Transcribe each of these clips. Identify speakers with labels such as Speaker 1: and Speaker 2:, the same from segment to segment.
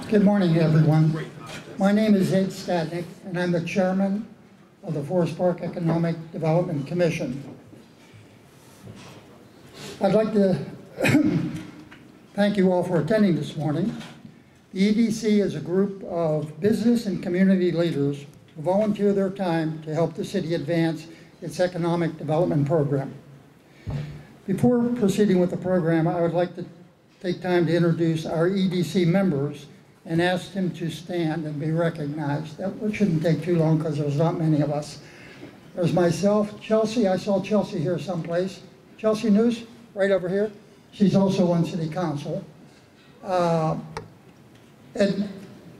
Speaker 1: Good morning, everyone. My name is Ed Stadnick, and I'm the chairman of the Forest Park Economic Development Commission. I'd like to thank you all for attending this morning. The EDC is a group of business and community leaders who volunteer their time to help the city advance its economic development program. Before proceeding with the program, I would like to take time to introduce our EDC members and ask them to stand and be recognized. That shouldn't take too long because there's not many of us. There's myself, Chelsea. I saw Chelsea here someplace. Chelsea News, right over here. She's also on City Council. Ed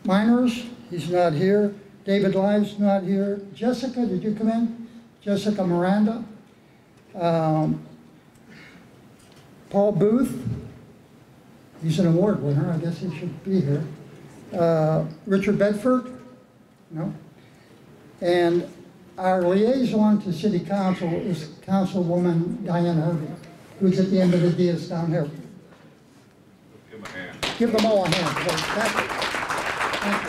Speaker 1: Miners, he's not here. David Live's not here. Jessica, did you come in? Jessica Miranda. Paul Booth, he's an award winner. I guess he should be here. Richard Bedford, no. And our liaison to City Council is Councilwoman Diane Irving, who's at the end of the dais down here.
Speaker 2: Give them a hand.
Speaker 1: Give them all a hand, please. Thank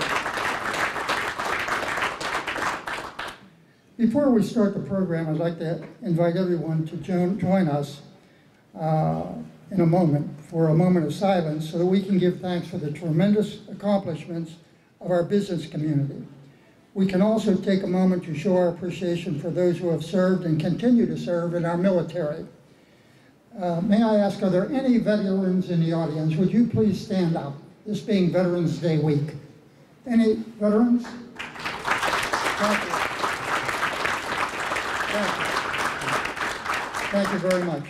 Speaker 1: you. Before we start the program, I'd like to invite everyone to join us in a moment for a moment of silence so that we can give thanks for the tremendous accomplishments of our business community. We can also take a moment to show our appreciation for those who have served and continue to serve in our military. May I ask, are there any veterans in the audience? Would you please stand up, this being Veterans Day week? Any veterans? Thank you. Thank you very much.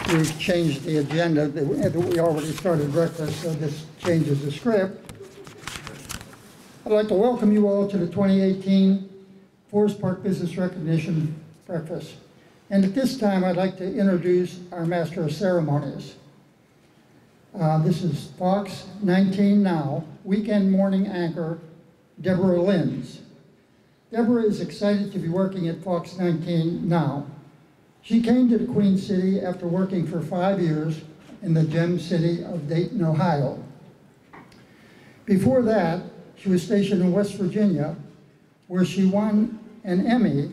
Speaker 1: We've changed the agenda. We already started breakfast, so this changes the script. I'd like to welcome you all to the 2018 Forest Park Business Recognition Breakfast. And at this time, I'd like to introduce our Master of Ceremonies. This is Fox 19 Now, weekend morning anchor, Deborah Linz. Deborah is excited to be working at Fox 19 Now. She came to the Queen City after working for 5 years in the gem city of Dayton, Ohio. Before that, she was stationed in West Virginia, where she won an Emmy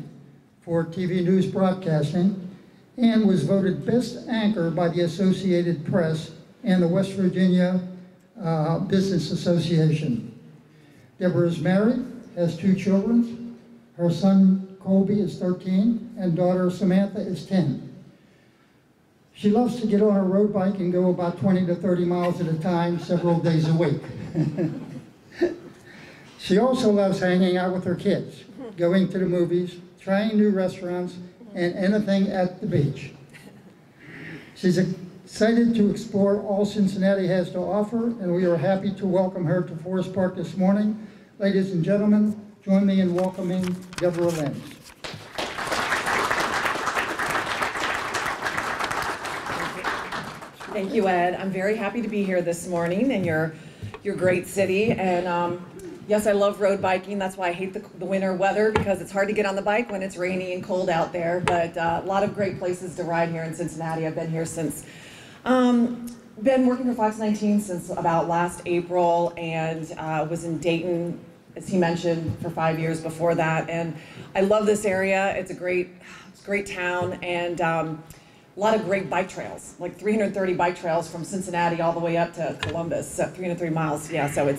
Speaker 1: for TV news broadcasting and was voted Best Anchor by the Associated Press and the West Virginia Business Association. Deborah is married, has 2 children. Her son, Colby, is 13, and daughter Samantha is 10. She loves to get on a road bike and go about 20 to 30 miles at a time, several days a week. She also loves hanging out with her kids, going to the movies, trying new restaurants, and anything at the beach. She's excited to explore all Cincinnati has to offer, and we are happy to welcome her to Forest Park this morning. Ladies and gentlemen, join me in welcoming Deborah Linz.
Speaker 3: Thank you, Ed. I'm very happy to be here this morning in your great city. And yes, I love road biking. That's why I hate the winter weather, because it's hard to get on the bike when it's rainy and cold out there. But a lot of great places to ride here in Cincinnati. I've been here since, been working for Fox 19 since about last April, and was in Dayton, as he mentioned, for 5 years before that. And I love this area. It's a great town, and a lot of great bike trails, like 330 bike trails from Cincinnati all the way up to Columbus, 303 miles. Yeah, so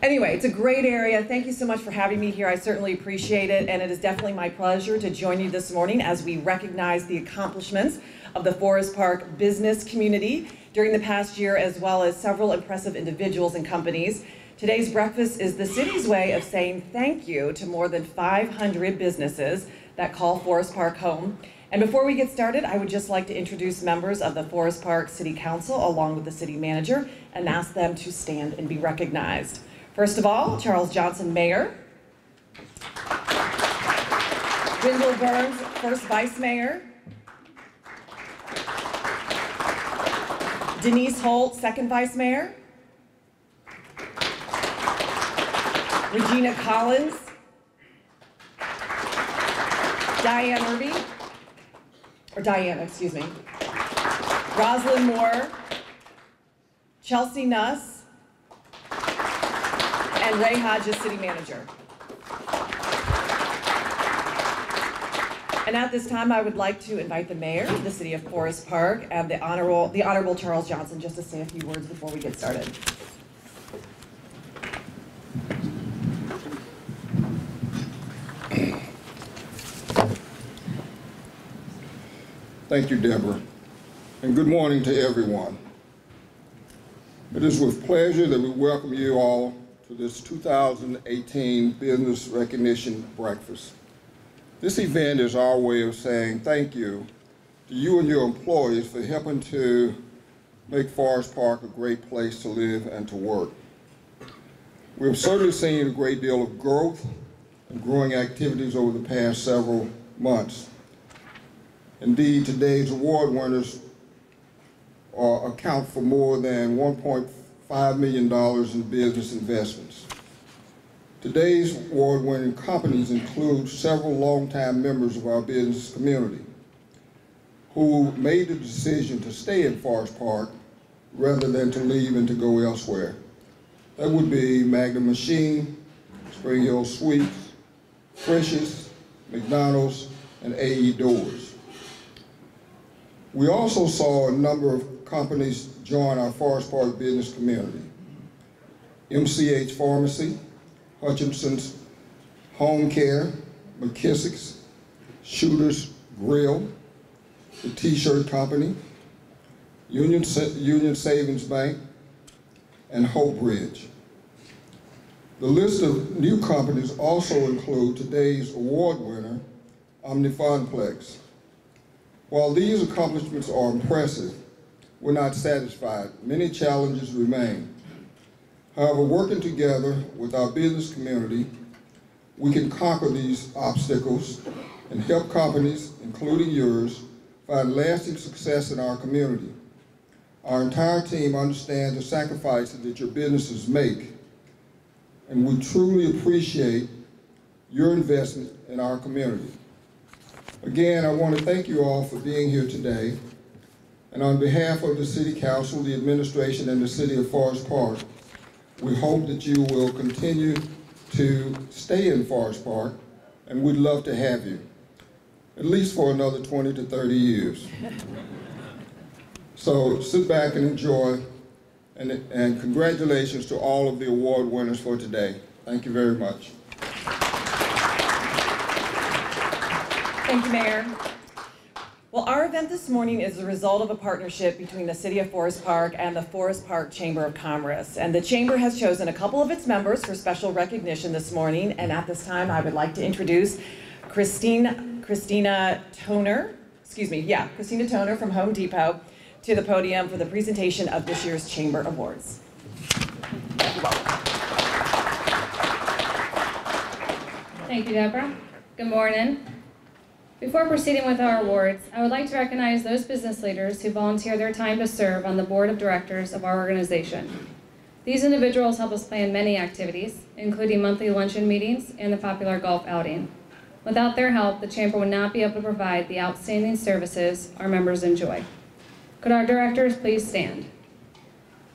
Speaker 3: anyway, it's a great area. Thank you so much for having me here. I certainly appreciate it, and it is definitely my pleasure to join you this morning as we recognize the accomplishments of the Forest Park business community during the past year, as well as several impressive individuals and companies. Today's breakfast is the city's way of saying thank you to more than 500 businesses that call Forest Park home. And before we get started, I would just like to introduce members of the Forest Park City Council along with the city manager and ask them to stand and be recognized. First of all, Charles Johnson, Mayor. Wendell Burns, First Vice Mayor. Denise Holt, Second Vice Mayor. Regina Collins. Diane Irby. Diana, excuse me. Rosalind Moore, Chelsea Nuss, and Ray Hodges, City Manager. And at this time, I would like to invite the Mayor of the City of Forest Park and the Honorable Charles Johnson just to say a few words before we get started.
Speaker 4: Thank you, Deborah, and good morning to everyone. It is with pleasure that we welcome you all to this 2018 Business Recognition Breakfast. This event is our way of saying thank you to you and your employees for helping to make Forest Park a great place to live and to work. We've certainly seen a great deal of growth and growing activities over the past several months. Indeed, today's award winners account for more than $1.5 million in business investments. Today's award-winning companies include several longtime members of our business community who made the decision to stay in Forest Park rather than to leave and to go elsewhere. That would be Magna Machine, Springhill Suites, Frisch's, McDonald's, and AE Doors. We also saw a number of companies join our Forest Park business community. MCH Pharmacy, Hutchinson's Home Care, McKissick's, Shooter's Grill, the T-Shirt Company, Union Savings Bank, and Hope Bridge. The list of new companies also include today's award winner, Omni FUNPLEX. While these accomplishments are impressive, we're not satisfied. Many challenges remain. However, working together with our business community, we can conquer these obstacles and help companies, including yours, find lasting success in our community. Our entire team understands the sacrifices that your businesses make, and we truly appreciate your investment in our community. Again, I want to thank you all for being here today, and on behalf of the City Council, the administration, and the City of Forest Park, we hope that you will continue to stay in Forest Park, and we'd love to have you, at least for another 20 to 30 years. So sit back and enjoy, and congratulations to all of the award winners for today. Thank you very much.
Speaker 3: Thank you, Mayor. Well, our event this morning is the result of a partnership between the City of Forest Park and the Forest Park Chamber of Commerce. And the Chamber has chosen a couple of its members for special recognition this morning. And at this time, I would like to introduce Christina Toner from Home Depot to the podium for the presentation of this year's Chamber Awards.
Speaker 5: Thank you, Deborah. Good morning. Before proceeding with our awards, I would like to recognize those business leaders who volunteer their time to serve on the board of directors of our organization. These individuals help us plan many activities, including monthly luncheon meetings and the popular golf outing. Without their help, the Chamber would not be able to provide the outstanding services our members enjoy. Could our directors please stand?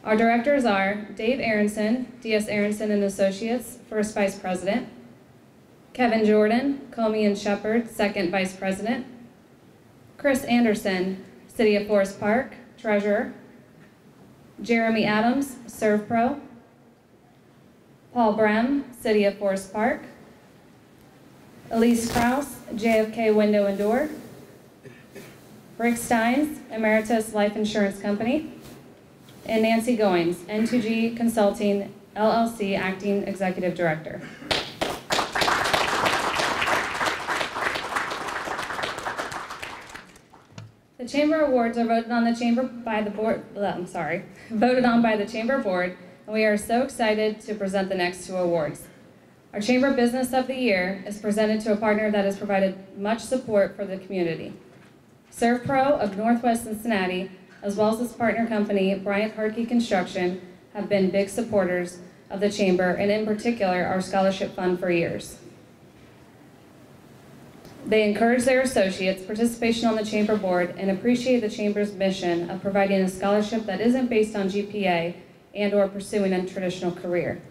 Speaker 5: Our directors are Dave Aronson, D.S. Aronson and Associates, First Vice President, Kevin Jordan, Comey and Shepard, Second Vice President, Chris Anderson, City of Forest Park, Treasurer, Jeremy Adams, ServPro, Paul Brem, City of Forest Park, Elise Krause, JFK Window and Door, Rick Steins, Emeritus Life Insurance Company, and Nancy Goings, N2G Consulting, LLC, Acting Executive Director. The Chamber Awards are voted on by the Chamber Board, and we are so excited to present the next two awards. Our Chamber Business of the Year is presented to a partner that has provided much support for the community. ServPro of Northwest Cincinnati, as well as its partner company, Bryant Harkey Construction, have been big supporters of the Chamber, and in particular, our scholarship fund for years. They encourage their associates' participation on the Chamber Board and appreciate the Chamber's mission of providing a scholarship that isn't based on GPA and/or pursuing a traditional career.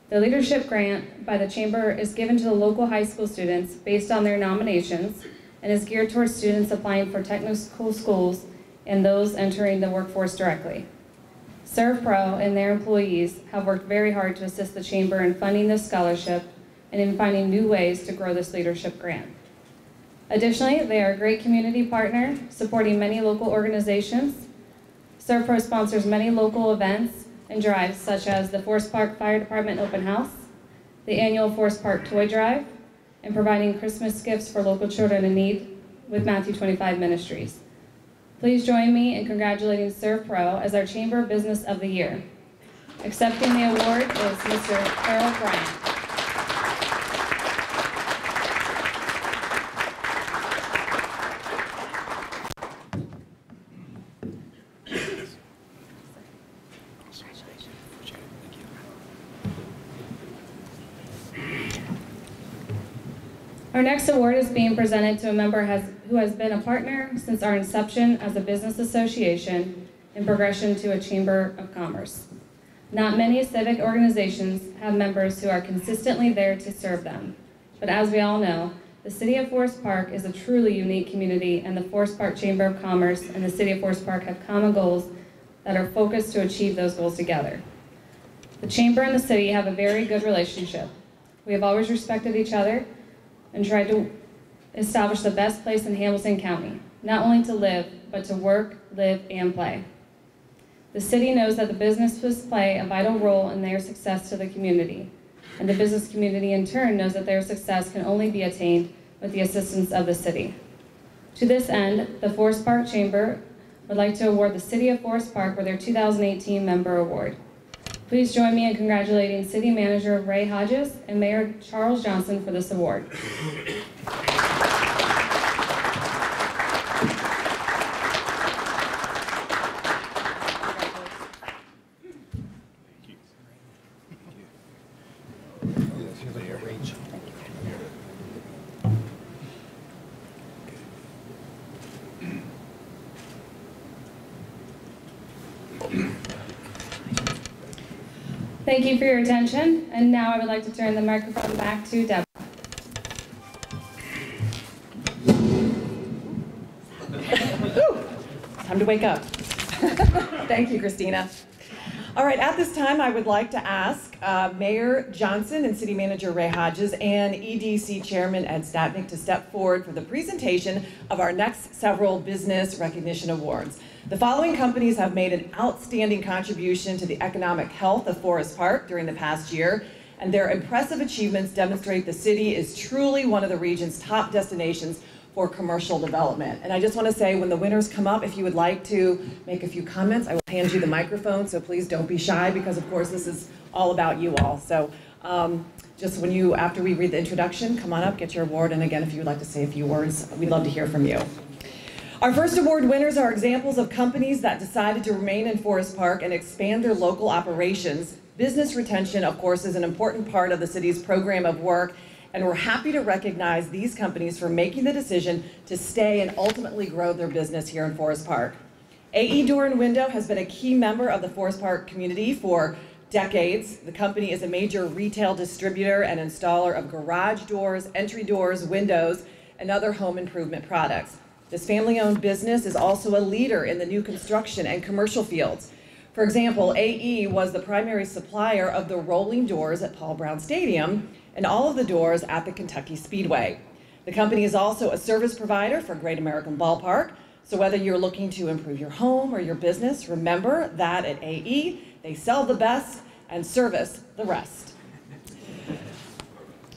Speaker 5: The leadership grant by the Chamber is given to the local high school students based on their nominations and is geared towards students applying for technical schools and those entering the workforce directly. CEREPRO and their employees have worked very hard to assist the Chamber in funding this scholarship and in finding new ways to grow this leadership grant. Additionally, they are a great community partner, supporting many local organizations. CEREPRO sponsors many local events and drives, such as the Forest Park Fire Department Open House, the annual Forest Park Toy Drive, and providing Christmas gifts for local children in need with Matthew 25 Ministries. Please join me in congratulating CEREPRO as our Chamber Business of the Year. Accepting the award is Mr. Harold Bryant. Our next award is being presented to a member who has been a partner since our inception as a business association and progression to a Chamber of Commerce. Not many civic organizations have members who are consistently there to serve them. But as we all know, the City of Forest Park is a truly unique community, and the Forest Park Chamber of Commerce and the City of Forest Park have common goals that are focused to achieve those goals together. The Chamber and the City have a very good relationship. We have always respected each other and tried to establish the best place in Hamilton County, not only to live, but to work, live, and play. The city knows that the businesses play a vital role in their success to the community, and the business community in turn knows that their success can only be attained with the assistance of the city. To this end, the Forest Park Chamber would like to award the City of Forest Park with their 2018 Member Award. Please join me in congratulating City Manager Ray Hodges and Mayor Charles Johnson for this award. Thank you for your attention, and now I would like to turn the microphone back to Deborah.
Speaker 3: Time to wake up. Thank you, Christina. All right, at this time, I would like to ask Mayor Johnson and City Manager Ray Hodges and EDC Chairman Ed Statnick to step forward for the presentation of our next several business recognition awards. The following companies have made an outstanding contribution to the economic health of Forest Park during the past year, and their impressive achievements demonstrate the city is truly one of the region's top destinations for commercial development. And I just want to say, when the winners come up, if you would like to make a few comments, I will hand you the microphone, so please don't be shy, because of course this is all about you all. So just after we read the introduction, come on up, get your award, and again, if you would like to say a few words, we'd love to hear from you. Our first award winners are examples of companies that decided to remain in Forest Park and expand their local operations. Business retention, of course, is an important part of the city's program of work, and we're happy to recognize these companies for making the decision to stay and ultimately grow their business here in Forest Park. AE Door and Window has been a key member of the Forest Park community for decades. The company is a major retail distributor and installer of garage doors, entry doors, windows, and other home improvement products. This family-owned business is also a leader in the new construction and commercial fields. For example, AE was the primary supplier of the rolling doors at Paul Brown Stadium and all of the doors at the Kentucky Speedway. The company is also a service provider for Great American Ballpark, so whether you're looking to improve your home or your business, remember that at AE, they sell the best and service the rest.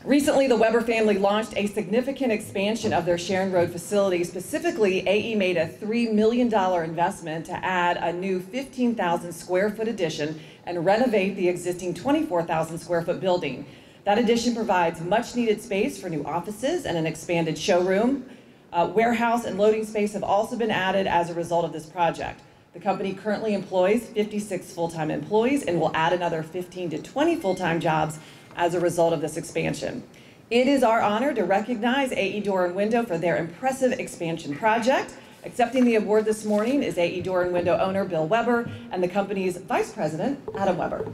Speaker 3: Recently, the Weber family launched a significant expansion of their Sharon Road facility. Specifically, AE made a $3 million investment to add a new 15,000 square foot addition and renovate the existing 24,000 square foot building. That addition provides much needed space for new offices and an expanded showroom. Warehouse and loading space have also been added as a result of this project. The company currently employs 56 full-time employees and will add another 15 to 20 full-time jobs as a result of this expansion. It is our honor to recognize AE Door and Window for their impressive expansion project. Accepting the award this morning is AE Door and Window owner Bill Weber and the company's vice president, Adam Weber.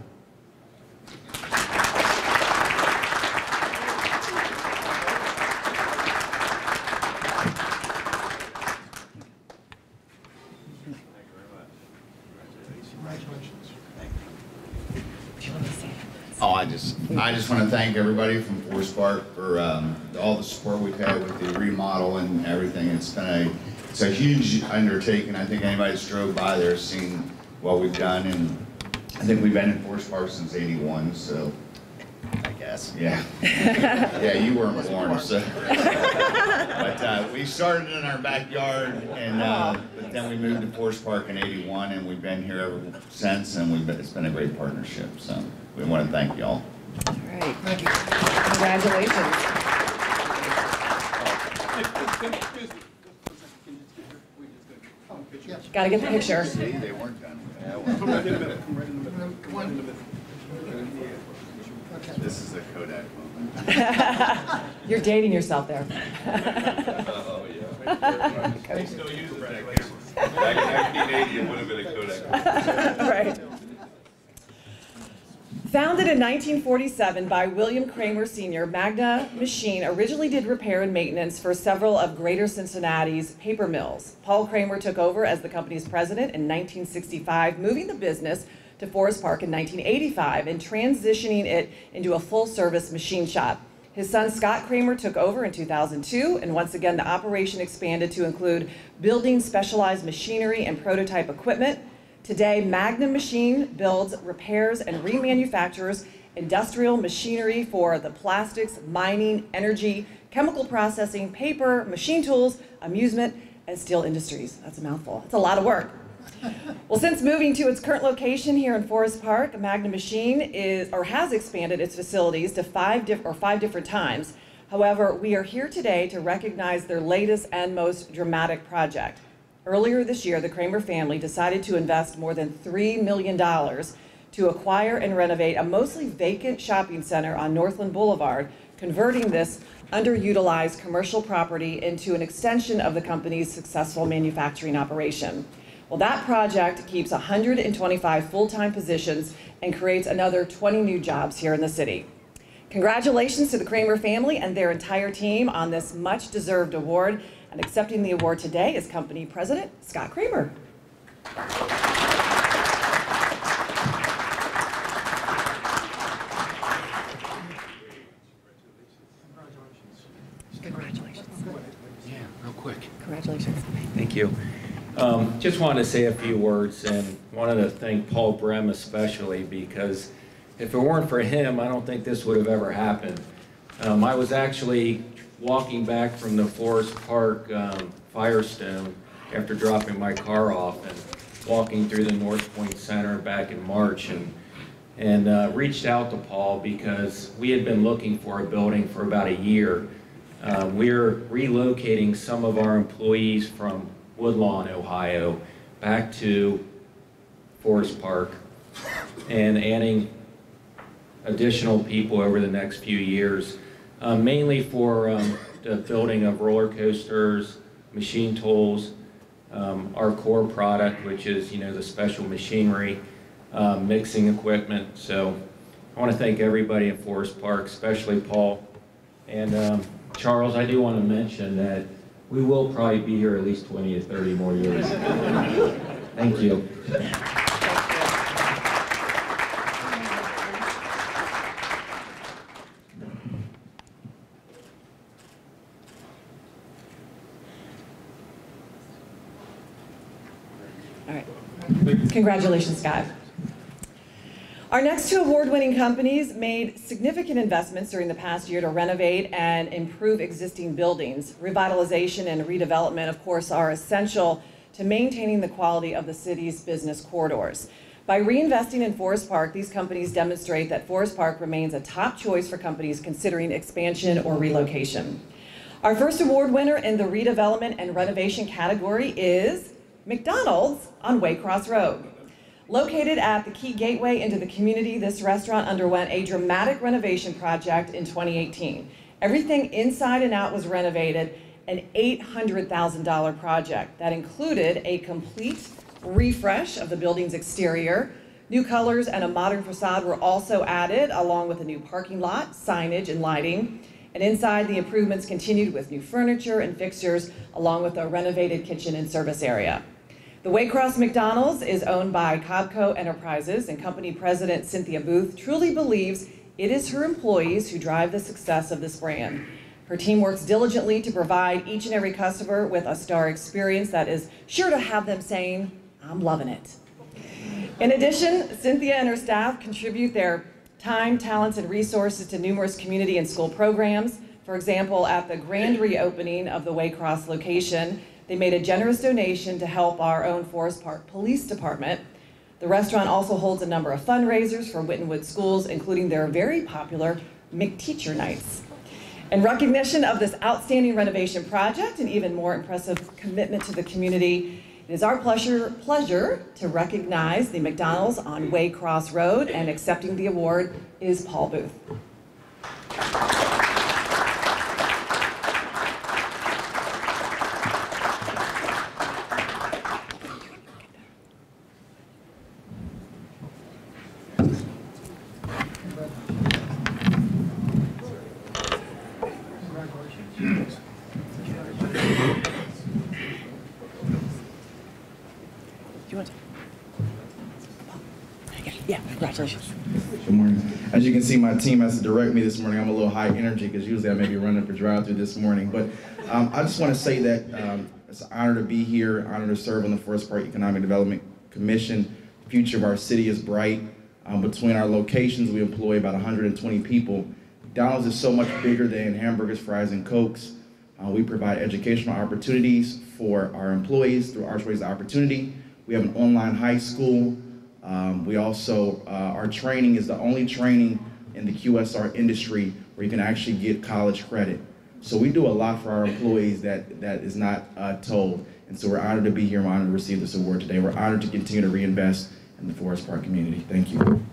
Speaker 6: Oh, I just want to thank everybody from Forest Park for all the support we've had with the remodel and everything. It's a huge undertaking. I think anybody that's drove by there has seen what we've done, and I think we've been in Forest Park since '81. So I guess, yeah, yeah, you weren't born, so. But we started in our backyard, and but then we moved to Forest Park in '81, and we've been here ever since, and it's been a great partnership. So. We want to thank you all.
Speaker 3: All right. Thank you. Congratulations. Got to get the picture.
Speaker 6: See, they weren't done. This is a Kodak moment.
Speaker 3: You're dating yourself there.
Speaker 2: Oh, yeah. They still use it back there. Back in 1980, it would have been a Kodak.
Speaker 3: Right. Founded in 1947 by William Kramer Sr., Magna Machine originally did repair and maintenance for several of Greater Cincinnati's paper mills. Paul Kramer took over as the company's president in 1965, moving the business to Forest Park in 1985 and transitioning it into a full-service machine shop. His son Scott Kramer took over in 2002, and once again the operation expanded to include building specialized machinery and prototype equipment. Today, Magna Machine builds, repairs, and remanufactures industrial machinery for the plastics, mining, energy, chemical processing, paper, machine tools, amusement, and steel industries. That's a mouthful. It's a lot of work. Well, since moving to its current location here in Forest Park, Magna Machine has expanded its facilities to five different times. However, we are here today to recognize their latest and most dramatic project. Earlier this year, the Kramer family decided to invest more than $3 million to acquire and renovate a mostly vacant shopping center on Northland Boulevard, converting this underutilized commercial property into an extension of the company's successful manufacturing operation. Well, that project keeps 125 full-time positions and creates another 20 new jobs here in the city. Congratulations to the Kramer family and their entire team on this much-deserved award. And accepting the award today is company president, Scott Kramer. Congratulations.
Speaker 7: Yeah, real quick.
Speaker 3: Congratulations.
Speaker 7: Thank you. Just wanted to say a few words and wanted to thank Paul Brem especially, because if it weren't for him, I don't think this would have ever happened. I was actually walking back from the Forest Park Firestone after dropping my car off and walking through the North Pointe Center back in March, and reached out to Paul because we had been looking for a building for about a year. We're relocating some of our employees from Woodlawn, Ohio, back to Forest Park and adding additional people over the next few years. Mainly for the building of roller coasters, machine tools, our core product, which is, the special machinery, mixing equipment. So I want to thank everybody in Forest Park, especially Paul. And Charles, I do want to mention that we will probably be here at least 20 to 30 more years. Thank you.
Speaker 3: Congratulations, Scott. Our next two award-winning companies made significant investments during the past year to renovate and improve existing buildings. Revitalization and redevelopment, of course, are essential to maintaining the quality of the city's business corridors. By reinvesting in Forest Park, these companies demonstrate that Forest Park remains a top choice for companies considering expansion or relocation. Our first award winner in the redevelopment and renovation category is McDonald's on Waycross Road. Located at the key gateway into the community, this restaurant underwent a dramatic renovation project in 2018. Everything inside and out was renovated, an $800,000 project that included a complete refresh of the building's exterior. New colors and a modern facade were also added, along with a new parking lot, signage, and lighting. And inside, the improvements continued with new furniture and fixtures, along with a renovated kitchen and service area. The Waycross McDonald's is owned by Cobco Enterprises, and company president Cynthia Booth truly believes it is her employees who drive the success of this brand. Her team works diligently to provide each and every customer with a star experience that is sure to have them saying, "I'm loving it." In addition, Cynthia and her staff contribute their time, talents, and resources to numerous community and school programs. For example, at the grand reopening of the Waycross location, they made a generous donation to help our own Forest Park Police Department. The restaurant also holds a number of fundraisers for Wittenwood schools, including their very popular McTeacher Nights. In recognition of this outstanding renovation project and even more impressive commitment to the community, it is our pleasure to recognize the McDonald's on Waycross Road, and accepting the award is Paul Booth. Yeah, congratulations.
Speaker 8: Good morning. As you can see, my team has to direct me this morning. I'm a little high energy because usually I may be running for drive-through this morning. But I just want to say that it's an honor to be here, honor to serve on the Forest Park Economic Development Commission. The future of our city is bright. Between our locations, we employ about 120 people. McDonald's is so much bigger than hamburgers, fries, and Cokes. We provide educational opportunities for our employees through Archways of Opportunity. We have an online high school. We also, our training is the only training in the QSR industry where you can actually get college credit. So we do a lot for our employees that is not told. And so we're honored to be here. We're honored to receive this award today. We're honored to continue to reinvest in the Forest Park community. Thank you.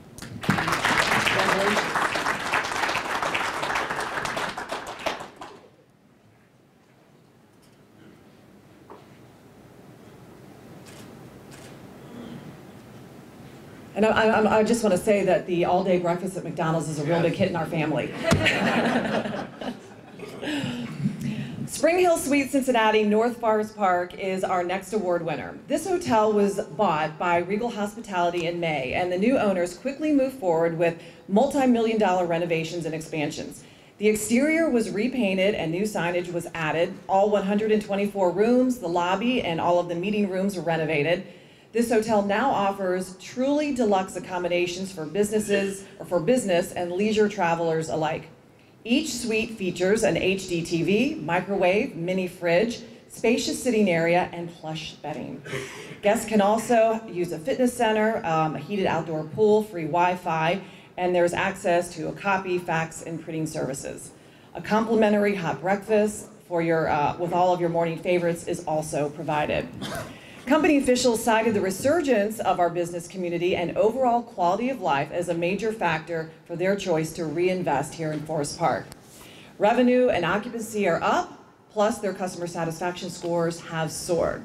Speaker 3: And I just want to say that the all-day breakfast at McDonald's is a real big hit in our family. Springhill Suites Cincinnati, North Forest Park is our next award winner. This hotel was bought by Regal Hospitality in May, and the new owners quickly moved forward with multi-million-dollar renovations and expansions. The exterior was repainted and new signage was added. All 124 rooms, the lobby, and all of the meeting rooms were renovated. This hotel now offers truly deluxe accommodations for businesses, or for business and leisure travelers alike. Each suite features an HD TV, microwave, mini fridge, spacious sitting area, and plush bedding. Guests can also use a fitness center, a heated outdoor pool, free Wi-Fi, and there's access to a copy, fax, and printing services. A complimentary hot breakfast for your, with all of your morning favorites is also provided. Company officials cited the resurgence of our business community and overall quality of life as a major factor for their choice to reinvest here in Forest Park. Revenue and occupancy are up, plus their customer satisfaction scores have soared.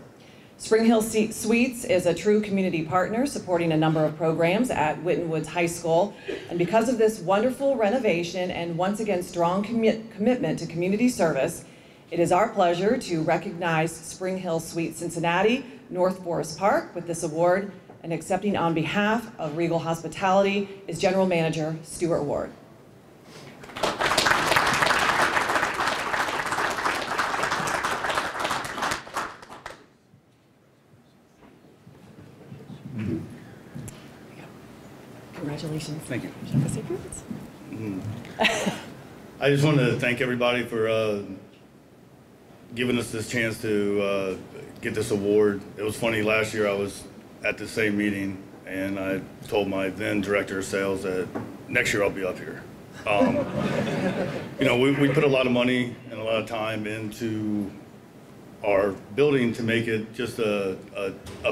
Speaker 3: Springhill Suites is a true community partner, supporting a number of programs at Wittenwood High School. And because of this wonderful renovation and once again strong commitment to community service, it is our pleasure to recognize Springhill Suites Cincinnati, North Forest Park with this award, and accepting on behalf of Regal Hospitality is General Manager Stuart Ward. Congratulations.
Speaker 9: Thank you.
Speaker 3: Should I say yours?
Speaker 9: I just wanted to thank everybody for giving us this chance to get this award. It was funny, last year I was at the same meeting and I told my then director of sales that next year I'll be up here. You know, we put a lot of money and a lot of time into our building to make it just a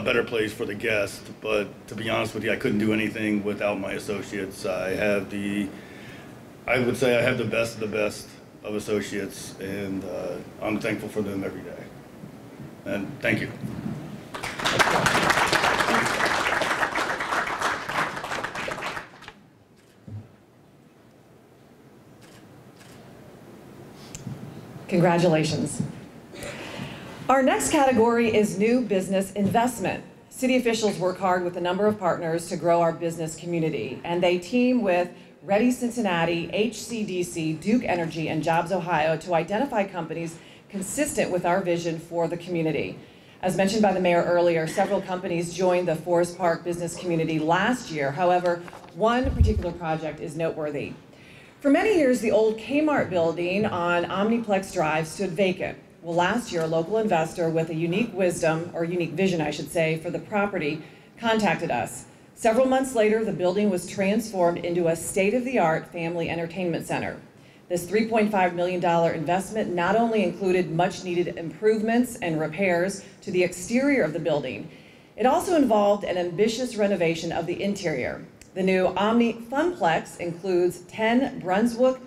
Speaker 9: better place for the guests, but to be honest with you, I couldn't do anything without my associates. I would say I have the best of the best of associates, and I'm thankful for them every day. And thank you.
Speaker 3: Congratulations. Our next category is new business investment. City officials work hard with a number of partners to grow our business community, and they team with Ready Cincinnati, HCDC, Duke Energy, and Jobs Ohio to identify companies consistent with our vision for the community. As mentioned by the mayor earlier, several companies joined the Forest Park business community last year. However, one particular project is noteworthy. For many years, the old Kmart building on Omniplex Drive stood vacant. Well, last year, a local investor with a unique wisdom, or unique vision, I should say, for the property contacted us. Several months later, the building was transformed into a state-of-the-art family entertainment center. This $3.5 million investment not only included much-needed improvements and repairs to the exterior of the building, it also involved an ambitious renovation of the interior. The new Omni FUNPLEX includes 10 Brunswick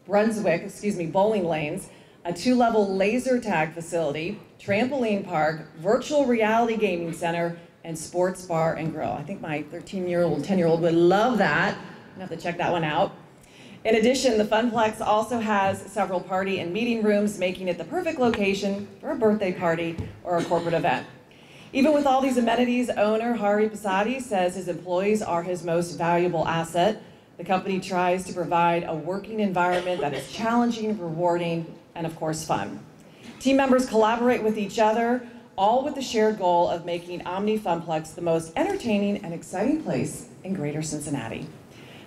Speaker 3: bowling lanes, a 2-level laser tag facility, trampoline park, virtual reality gaming center, and sports bar and grill. I think my 13-year-old, 10-year-old would love that. I'm gonna have to check that one out. In addition, the FUNPLEX also has several party and meeting rooms, making it the perfect location for a birthday party or a corporate event. Even with all these amenities, owner Hari Pasadi says his employees are his most valuable asset. The company tries to provide a working environment that is challenging, rewarding, and of course fun. Team members collaborate with each other, all with the shared goal of making Omni FUNPLEX the most entertaining and exciting place in Greater Cincinnati.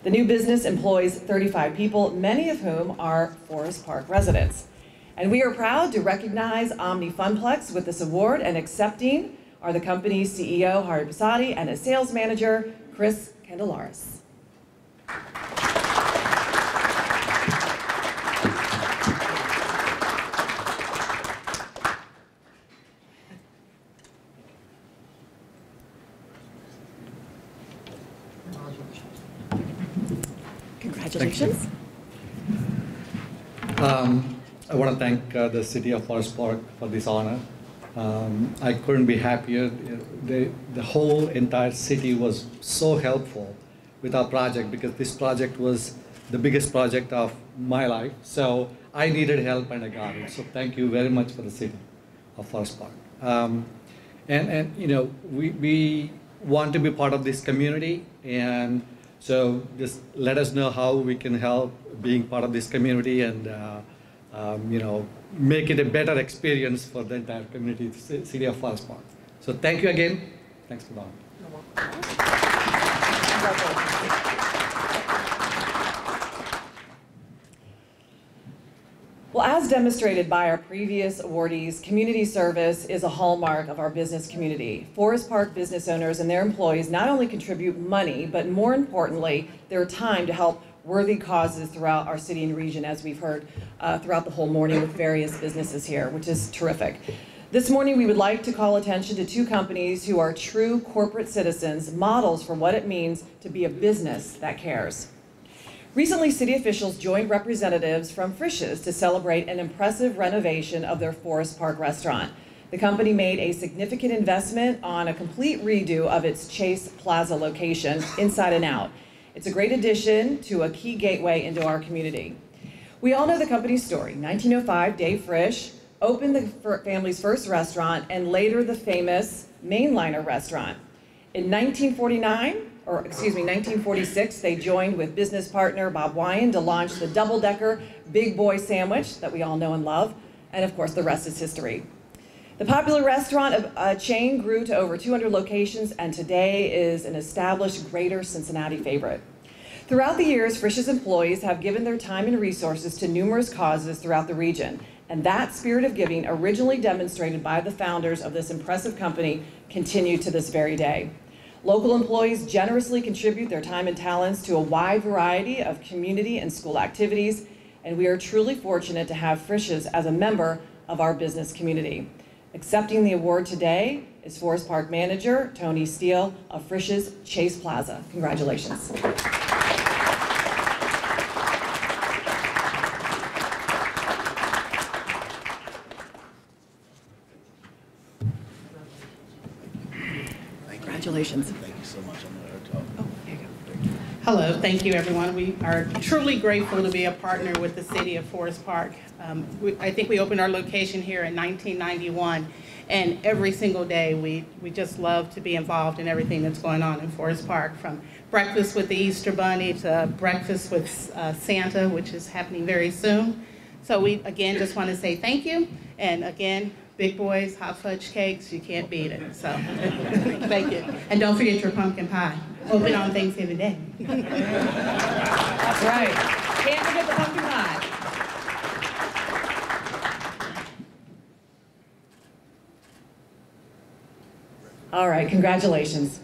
Speaker 3: The new business employs 35 people, many of whom are Forest Park residents. And we are proud to recognize Omni FUNPLEX with this award, and accepting are the company's CEO, Hari Pasadi, and his sales manager, Chris Candelaris. Congratulations.
Speaker 10: I want to thank the City of Forest Park for this honor. I couldn't be happier. The whole entire city was so helpful with our project, because this project was the biggest project of my life. So I needed help and I got it. So thank you very much for the City of Forest Park. And you know, we want to be part of this community, and so just let us know how we can help being part of this community, and you know, make it a better experience for the entire community, the City of Forest Park. So thank you again. Thanks for that.
Speaker 3: Well, as demonstrated by our previous awardees, community service is a hallmark of our business community. Forest Park business owners and their employees not only contribute money, but more importantly, their time to help worthy causes throughout our city and region, as we've heard throughout the whole morning with various businesses here, which is terrific. This morning, we would like to call attention to two companies who are true corporate citizens, models for what it means to be a business that cares. Recently, city officials joined representatives from Frisch's to celebrate an impressive renovation of their Forest Park restaurant. The company made a significant investment on a complete redo of its Chase Plaza location, inside and out. It's a great addition to a key gateway into our community. We all know the company's story. 1905, Dave Frisch opened the family's first restaurant, and later the famous Mainliner restaurant. In 1946, they joined with business partner Bob Wyan to launch the double-decker Big Boy sandwich that we all know and love, and of course the rest is history. The popular restaurant chain grew to over 200 locations, and today is an established Greater Cincinnati favorite. Throughout the years, Frisch's employees have given their time and resources to numerous causes throughout the region, and that spirit of giving, originally demonstrated by the founders of this impressive company, continued to this very day. Local employees generously contribute their time and talents to a wide variety of community and school activities, and we are truly fortunate to have Frisch's as a member of our business community. Accepting the award today is Forest Park Manager Tony Steele of Frisch's Chase Plaza. Congratulations. Congratulations.
Speaker 11: Thank you so much. I'm going to talk.
Speaker 3: Oh, there you go.
Speaker 12: Hello, thank you everyone. We are truly grateful to be a partner with the City of Forest Park. I think we opened our location here in 1991, and every single day we just love to be involved in everything that's going on in Forest Park, from breakfast with the Easter Bunny to breakfast with Santa, which is happening very soon. So we again just want to say thank you, and again, Big Boys, hot fudge cakes, you can't beat it. So thank you. And don't forget your pumpkin pie. Open on Thanksgiving Day.
Speaker 3: That's right. Can't forget the pumpkin pie. All right, congratulations.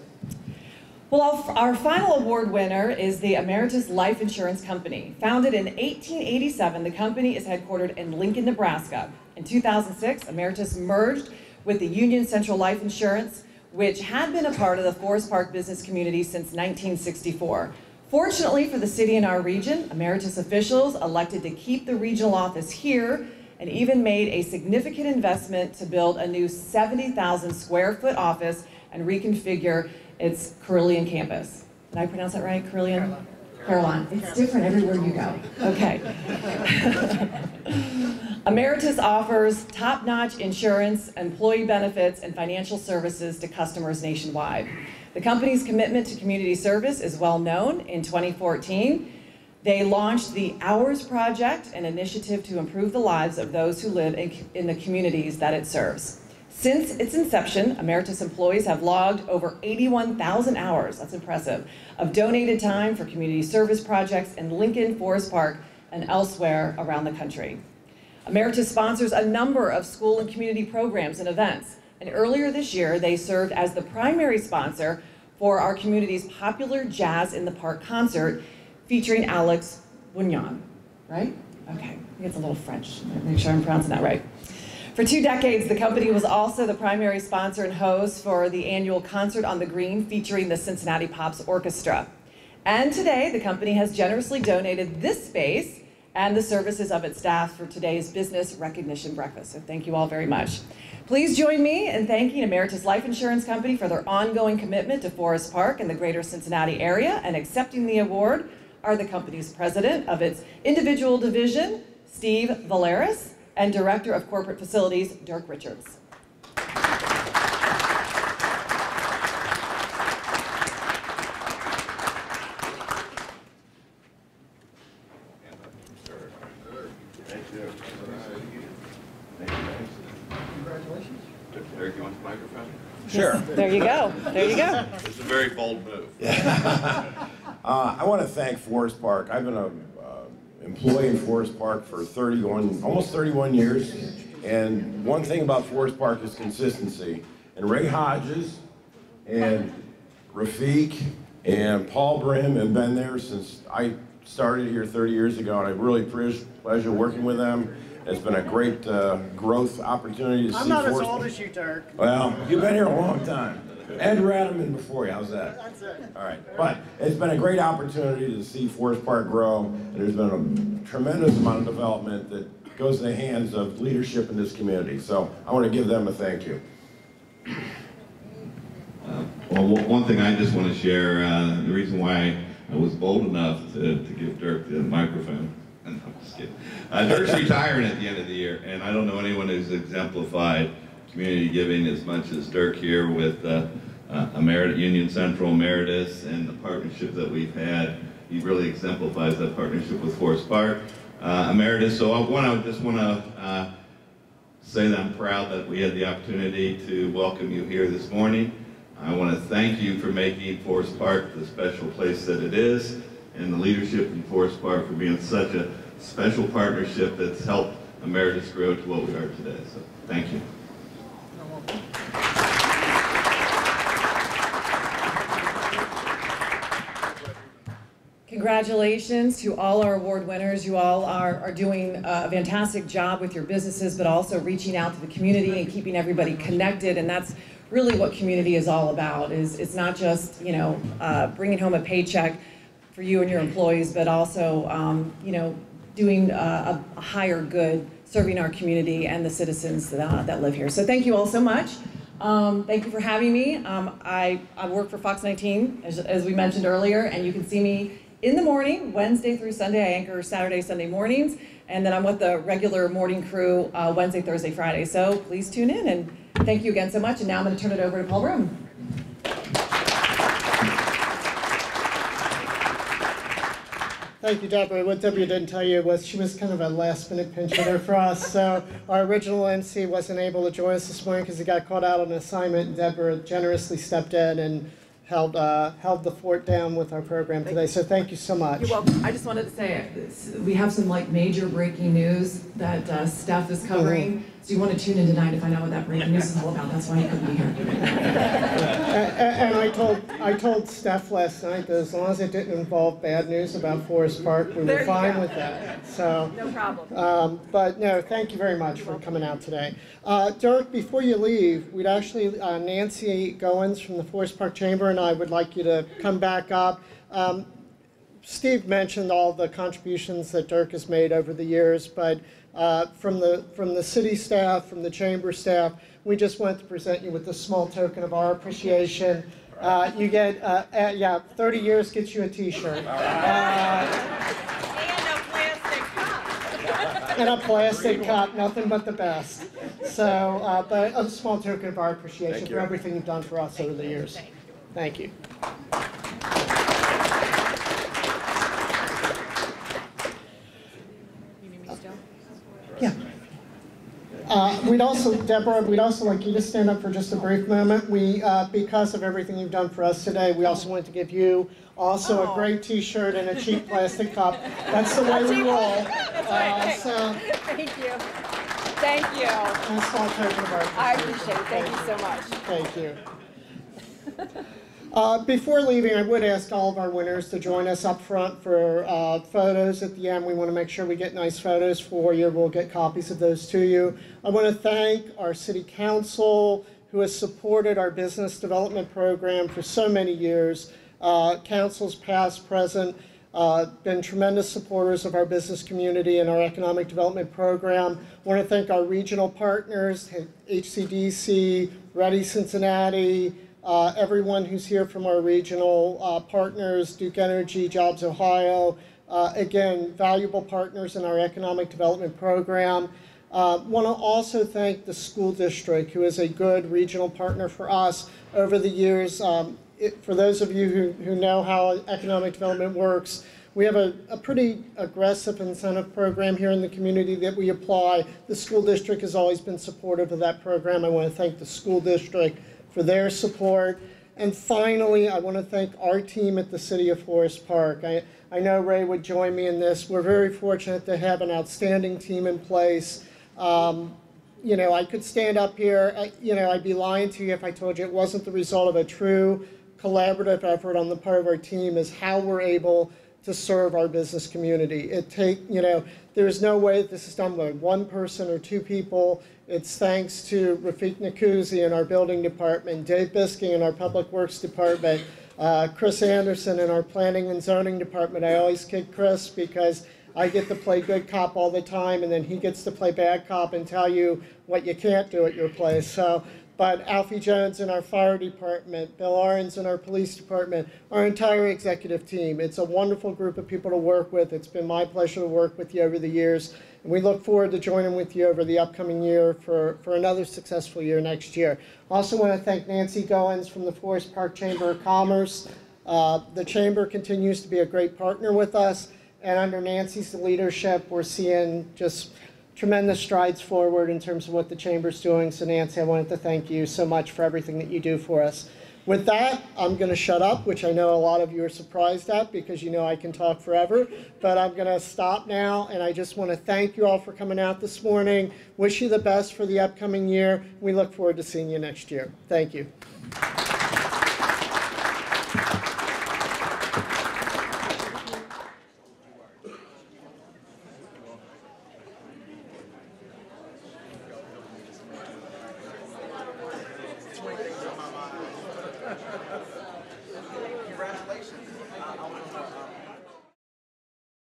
Speaker 3: Well, our final award winner is the Emeritus Life Insurance Company. Founded in 1887, the company is headquartered in Lincoln, Nebraska. In 2006, Emeritus merged with the Union Central Life Insurance, which had been a part of the Forest Park business community since 1964. Fortunately for the city and our region, Emeritus officials elected to keep the regional office here and even made a significant investment to build a new 70,000 square foot office and reconfigure its Carillion campus. Did I pronounce that right? Carillion? Caroline. It's different everywhere you go. Okay. Emeritus offers top-notch insurance, employee benefits, and financial services to customers nationwide. The company's commitment to community service is well known. In 2014, they launched the Hours Project, an initiative to improve the lives of those who live in the communities that it serves. Since its inception, Emeritus employees have logged over 81,000 hours, that's impressive, of donated time for community service projects in Lincoln, Forest Park, and elsewhere around the country. Emeritus sponsors a number of school and community programs and events, and earlier this year, they served as the primary sponsor for our community's popular Jazz in the Park concert featuring Alex Bugnon, right? Okay, it's a little French, make sure I'm pronouncing that right. For 2 decades, the company was also the primary sponsor and host for the annual Concert on the Green featuring the Cincinnati Pops Orchestra. And today, the company has generously donated this space and the services of its staff for today's business recognition breakfast. So thank you all very much. Please join me in thanking Emeritus Life Insurance Company for their ongoing commitment to Forest Park and the greater Cincinnati area, and accepting the award are the company's president of its individual division, Steve Valeris, and Director of Corporate Facilities, Dirk Richards.
Speaker 2: Congratulations. Dirk, you want the microphone?
Speaker 13: Sure.
Speaker 3: There you go. There you go.
Speaker 2: It's a very bold move.
Speaker 13: I want to thank Forest Park. I've been an employee in Forest Park for almost 31 years. And one thing about Forest Park is consistency. And Ray Hodges and Rafiq and Paul Brim have been there since I started here 30 years ago, and I really pleasure working with them. It's been a great growth opportunity to see.
Speaker 11: I'm not as old as you, Dirk.
Speaker 13: Well, you've been here a long time. Ed Radaman before you, how's that?
Speaker 11: That's it.
Speaker 13: All right, but it's been a great opportunity to see Forest Park grow, and there's been a tremendous amount of development that goes in the hands of leadership in this community. So I want to give them a thank you.
Speaker 2: Well, one thing I just want to share, the reason why I was bold enough to give Dirk the microphone. I'm just kidding. Dirk's retiring at the end of the year, and I don't know anyone who's exemplified community giving as much as Dirk here with Union Central Emeritus and the partnership that we've had. He really exemplifies that partnership with Forest Park Emeritus. So I just want to say that I'm proud that we had the opportunity to welcome you here this morning. I want to thank you for making Forest Park the special place that it is, and the leadership in Forest Park for being such a special partnership that's helped Emeritus grow to what we are today. So thank you.
Speaker 3: Congratulations to all our award winners. You all are doing a fantastic job with your businesses, but also reaching out to the community and keeping everybody connected. And that's really what community is all about. It's not just, you know, bringing home a paycheck for you and your employees, but also, you know, doing a higher good, serving our community and the citizens that live here. So thank you all so much. Thank you for having me. I work for Fox 19, as we mentioned earlier, and you can see me in the morning, Wednesday through Sunday. I anchor Saturday, Sunday mornings, and then I'm with the regular morning crew Wednesday, Thursday, Friday. So please tune in, and thank you again so much. And now I'm going to turn it over to Paul Brim.
Speaker 14: Thank you, Deborah. What Deborah didn't tell you was she was kind of a last-minute pinch hitter for us. So our original MC wasn't able to join us this morning because he got caught out on an assignment. And Deborah generously stepped in and held the fort down with our program today. So thank you so much.
Speaker 3: You're welcome. I just wanted to say we have some major breaking news that Steph is covering. So you want to tune in tonight to find out what that breaking news is all about. That's why you couldn't be here.
Speaker 14: And I told Steph last night that as long as it didn't involve bad news about Forest Park, we were fine with that. So
Speaker 3: no problem.
Speaker 14: But no, thank you very much for coming out today. Dirk, before you leave, we'd actually Nancy Goins from the Forest Park Chamber and I would like you to come back up. Steve mentioned all the contributions that Dirk has made over the years, but from the city staff, from the chamber staff, we just wanted to present you with a small token of our appreciation. You get, 30 years gets you a t-shirt. And a plastic cup, nothing but the best. So, but a small token of our appreciation for everything you've done for us over the years. Thank you. Yeah. Deborah, we'd also like you to stand up for just a brief moment. Because of everything you've done for us today, we also wanted to give you also a great t-shirt and a cheap plastic cup. That's the way we roll. So,
Speaker 3: thank you. Thank you.
Speaker 14: And a small token of our appreciation.
Speaker 3: I appreciate it. Thank you so much.
Speaker 14: Thank you. Before leaving, I would ask all of our winners to join us up front for photos at the end. We want to make sure we get nice photos for you. We'll get copies of those to you. I want to thank our City Council, who has supported our business development program for so many years. Councils past, present, been tremendous supporters of our business community and our economic development program. I want to thank our regional partners, HCDC, Ready Cincinnati, everyone who's here from our regional partners, Duke Energy, Jobs Ohio, again, valuable partners in our economic development program. Want to also thank the school district, who is a good regional partner for us over the years. For those of you who know how economic development works, we have a pretty aggressive incentive program here in the community that we apply. The school district has always been supportive of that program. I want to thank the school district for their support. And finally, I want to thank our team at the City of Forest Park. I know Ray would join me in this. We're very fortunate to have an outstanding team in place. You know, I could stand up here, I'd be lying to you if I told you it wasn't the result of a true collaborative effort on the part of our team, is how we're able to serve our business community. There's no way that this is done by one person or two people. It's thanks to Rafiq Nakuzi in our building department, Dave Bisking in our public works department, Chris Anderson in our planning and zoning department. I always kid Chris because I get to play good cop all the time, and then he gets to play bad cop and tell you what you can't do at your place. But Alfie Jones in our fire department, Bill Arens in our police department, our entire executive team. It's a wonderful group of people to work with. It's been my pleasure to work with you over the years. And we look forward to joining with you over the upcoming year for another successful year next year. Also want to thank Nancy Goins from the Forest Park Chamber of Commerce. The Chamber continues to be a great partner with us. And under Nancy's leadership, we're seeing just tremendous strides forward in terms of what the Chamber's doing. So Nancy, I wanted to thank you so much for everything that you do for us. With that, I'm going to shut up, which I know a lot of you are surprised at because you know I can talk forever. But I'm going to stop now, and I just want to thank you all for coming out this morning. Wish you the best for the upcoming year. We look forward to seeing you next year. Thank you.